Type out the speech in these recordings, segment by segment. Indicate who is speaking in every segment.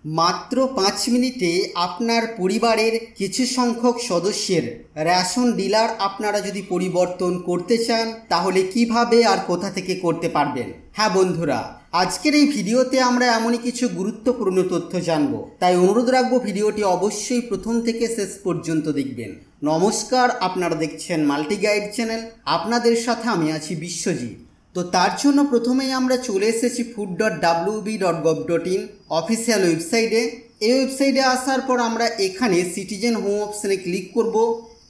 Speaker 1: মাত্র 5 মিনিটে আপনার পরিবারের কিছু সংখ্যক সদস্যের রেশন ডিলার আপনারা যদি পরিবর্তন করতে চান তাহলে কিভাবে আর কোথা থেকে করতে পারবেন। হ্যাঁ বন্ধুরা, আজকের এই ভিডিওতে আমরা এমনই কিছু গুরুত্বপূর্ণ তথ্য জানব, তাই অনুরোধ রাখবো ভিডিওটি অবশ্যই প্রথম থেকে শেষ পর্যন্ত দেখবেন। নমস্কার, আপনারা দেখছেন মাল্টি গাইড চ্যানেল, আপনাদের সাথে আমি আছি বিশ্বজিৎ। তো তার জন্য প্রথমেই আমরা চলে এসেছি food.wb.gov.in অফিসিয়াল ওয়েবসাইটে। এই ওয়েবসাইটে আসার পর আমরা এখানে সিটিজেন হোম অপশানে ক্লিক করব।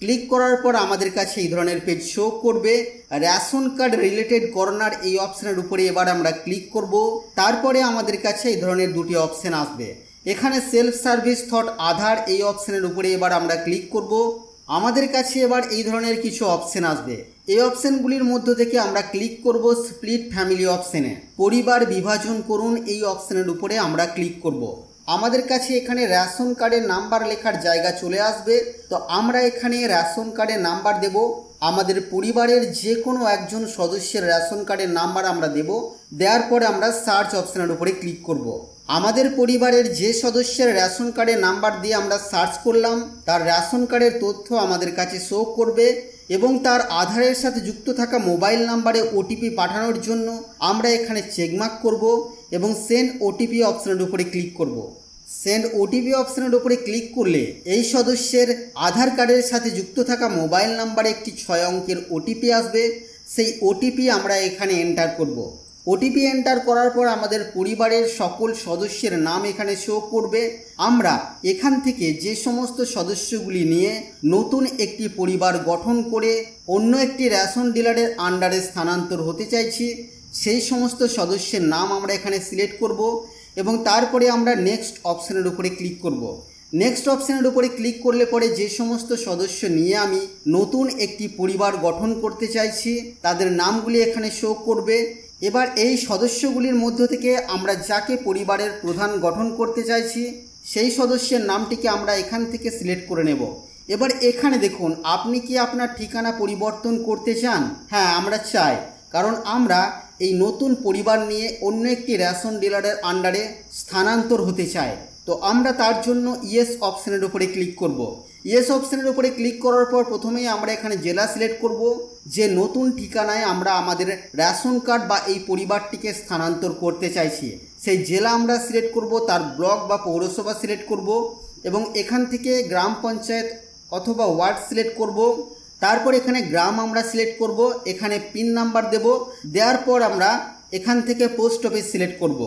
Speaker 1: ক্লিক করার পর আমাদের কাছে এই ধরনের পেজ শো করবে। রেশন কার্ড রিলেটেড কর্নার এই অপশানের উপরে এবার আমরা ক্লিক করব। তারপরে আমাদের কাছে এই ধরনের দুটি অপশান আসবে। এখানে সেলফ সার্ভিস থট আধার এই অপশানের উপরে এবার আমরা ক্লিক করব। আমাদের কাছে এবার এই ধরনের কিছু অপশান আসবে। এই অপশানগুলির মধ্য থেকে আমরা ক্লিক করব স্প্লিট ফ্যামিলি অপশানে। পরিবার বিভাজন করুন এই অপশানের উপরে আমরা ক্লিক করব। আমাদের কাছে এখানে রেশন কার্ডের নাম্বার লেখার জায়গা চলে আসবে। তো আমরা এখানে রেশন কার্ডের নাম্বার দেব। আমাদের পরিবারের যে কোনো একজন সদস্যের রেশন কার্ডের নাম্বার আমরা দেব। দেওয়ার পরে আমরা সার্চ অপশানের উপরে ক্লিক করব। আমাদের পরিবারের যে সদস্যের রেশন কার্ডের নাম্বার দিয়ে আমরা সার্চ করলাম তার রেশন কার্ডের তথ্য আমাদের কাছে শো করবে এবং তার আধারের সাথে যুক্ত থাকা মোবাইল নাম্বারে ওটিপি পাঠানোর জন্য আমরা এখানে চেকমার্ক করব এবং সেন্ড ওটিপি অপশানের উপরে ক্লিক করব। সেন্ড ওটিপি অপশানের উপরে ক্লিক করলে এই সদস্যের আধার কার্ডের সাথে যুক্ত থাকা মোবাইল নাম্বারে একটি 6 অঙ্কের ওটিপি আসবে। সেই ওটিপি আমরা এখানে এন্টার করব। ওটিপি এন্টার করার পর আমাদের পরিবারের সকল সদস্যের নাম এখানে শো করবে। আমরা এখান থেকে যে সমস্ত সদস্যগুলি নিয়ে নতুন একটি পরিবার গঠন করে অন্য একটি রেশন ডিলারের আন্ডারে স্থানান্তর হতে চাইছি সেই সমস্ত সদস্যের নাম আমরা এখানে সিলেক্ট করব এবং তারপরে আমরা নেক্সট অপশানের উপরে ক্লিক করব। নেক্সট অপশানের উপরে ক্লিক করলে পরে যে সমস্ত সদস্য নিয়ে আমি নতুন একটি পরিবার গঠন করতে চাইছি তাদের নামগুলি এখানে শো করবে। এবার এই সদস্যগুলির মধ্য থেকে আমরা যাকে পরিবারের প্রধান গঠন করতে চাইছি সেই সদস্যের নামটিকে আমরা এখান থেকে সিলেক্ট করে নেব। এবার এখানে দেখুন, আপনি কি আপনার ঠিকানা পরিবর্তন করতে চান? হ্যাঁ, আমরা চাই, কারণ আমরা এই নতুন পরিবার নিয়ে অন্য একটি রেশন ডিলারের আন্ডারে স্থানান্তর হতে চাই। তো আমরা তার জন্য ইয়েস অপশানের উপরে ক্লিক করব। ইয়েস অপশানের উপরে ক্লিক করার পর প্রথমেই আমরা এখানে জেলা সিলেক্ট করব। যে নতুন ঠিকানায় আমরা আমাদের রেশন কার্ড বা এই পরিবারটিকে স্থানান্তর করতে চাইছি সেই জেলা আমরা সিলেক্ট করব। তার ব্লক বা পৌরসভা সিলেক্ট করব এবং এখান থেকে গ্রাম পঞ্চায়েত অথবা ওয়ার্ড সিলেক্ট করব। তারপর এখানে গ্রাম আমরা সিলেক্ট করব। এখানে পিন নাম্বার দেব। দেওয়ার পর আমরা এখান থেকে পোস্ট অফিস সিলেক্ট করব।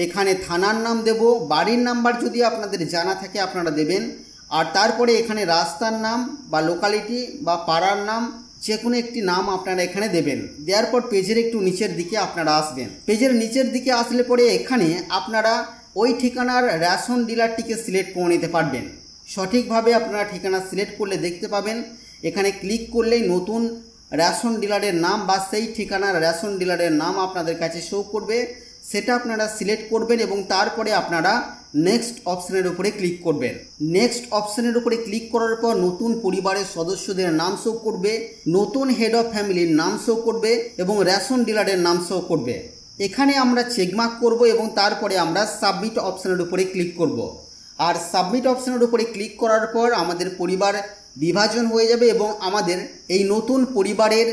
Speaker 1: এখানে থানার নাম দেব। বাড়ির নাম্বার যদি আপনাদের জানা থাকে আপনারা দেবেন। আর তারপরে এখানে রাস্তার নাম বা লোকালিটি বা পাড়ার নাম যে কোনো একটি নাম আপনারা এখানে দেবেন। দেওয়ার পর পেজের একটু নিচের দিকে আপনারা আসবেন। পেজের নিচের দিকে আসলে পরে এখানে আপনারা ওই ঠিকানার রেশন ডিলারটিকে সিলেক্ট করে নিতে পারবেন। সঠিকভাবে আপনারা ঠিকানা সিলেক্ট করলে দেখতে পাবেন এখানে ক্লিক করলেই নতুন রেশন ডিলারের নাম বা সেই ঠিকানার রেশন ডিলারের নাম আপনাদের কাছে শো করবে। সেটা আপনারা সিলেক্ট করবেন এবং তারপরে আপনারা নেক্সট অপশানের উপরে ক্লিক করবেন। নেক্সট অপশানের উপরে ক্লিক করার পর নতুন পরিবারের সদস্যদের নাম শো করবে, নতুন হেড অফ ফ্যামিলির নাম শো করবে এবং রেশন ডিলারের নাম শো করবে। এখানে আমরা চেকমার্ক করব এবং তারপরে আমরা সাবমিট অপশানের উপরে ক্লিক করব। আর সাবমিট অপশানের উপরে ক্লিক করার পর আমাদের পরিবার বিভাজন হয়ে যাবে এবং আমাদের এই নতুন পরিবারের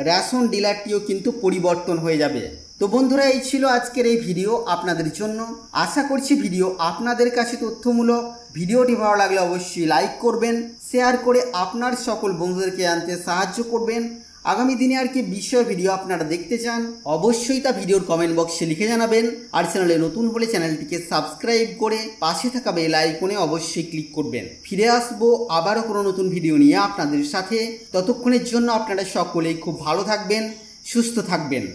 Speaker 1: রেশন ডিলারটিও কিন্তু পরিবর্তন হয়ে যাবে। তো বন্ধুরা, এই ছিল আজকের এই ভিডিও আপনাদের জন্য। আশা করছি ভিডিও আপনাদের কাছে তথ্যমূলক। ভিডিওটি ভালো লাগলে অবশ্যই লাইক করবেন, শেয়ার করে আপনার সকল বন্ধুদেরকে জানতে সাহায্য করবেন। আগামী দিনে আর কি বিষয় ভিডিও আপনারা দেখতে চান অবশ্যই তা ভিডিওর কমেন্ট বক্সে লিখে জানাবেন। আর চ্যানেলে নতুন হলে চ্যানেলটিকে সাবস্ক্রাইব করে পাশে থাকা বেল আইকনে অবশ্যই ক্লিক করবেন। ফিরে আসবো আবারও কোনো নতুন ভিডিও নিয়ে আপনাদের সাথে। ততক্ষণের জন্য আপনারা সকলেই খুব ভালো থাকবেন, সুস্থ থাকবেন।